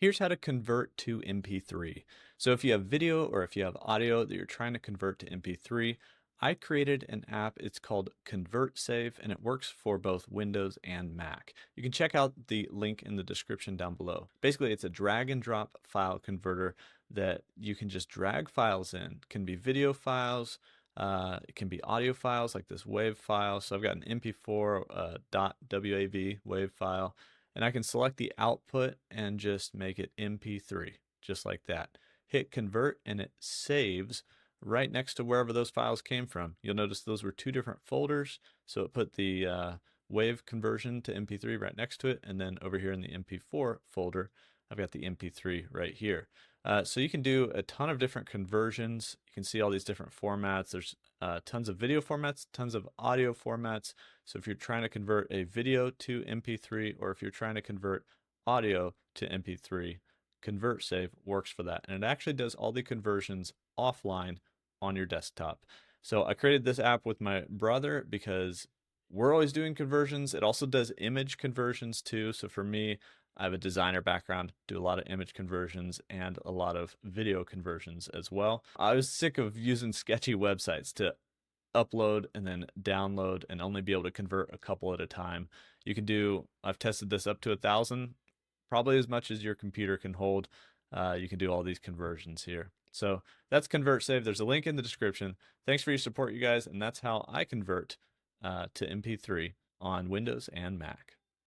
Here's how to convert to MP3. So if you have video or if you have audio that you're trying to convert to MP3, I created an app. It's called ConvertSave, and it works for both Windows and Mac. You can check out the link in the description down below. Basically, it's a drag and drop file converter that you can just drag files in. It can be video files, it can be audio files like this WAV file. So I've got an MP4 .wav WAV file, and I can select the output and just make it MP3, just like that. Hit convert and it saves right next to wherever those files came from. You'll notice those were two different folders, so it put the WAV conversion to MP3 right next to it, and then over here in the MP4 folder, I've got the MP3 right here. So you can do a ton of different conversions. You can see all these different formats. There's tons of video formats, tons of audio formats. So if you're trying to convert a video to MP3, or if you're trying to convert audio to MP3, ConvertSave works for that. And it actually does all the conversions offline on your desktop. So I created this app with my brother because we're always doing conversions. It also does image conversions too. So for me, I have a designer background, do a lot of image conversions and a lot of video conversions as well. I was sick of using sketchy websites to upload and then download and only be able to convert a couple at a time. You can do, I've tested this up to 1,000, probably as much as your computer can hold. You can do all these conversions here. So that's ConvertSave. There's a link in the description. Thanks for your support, you guys. And that's how I convert to MP3 on Windows and Mac.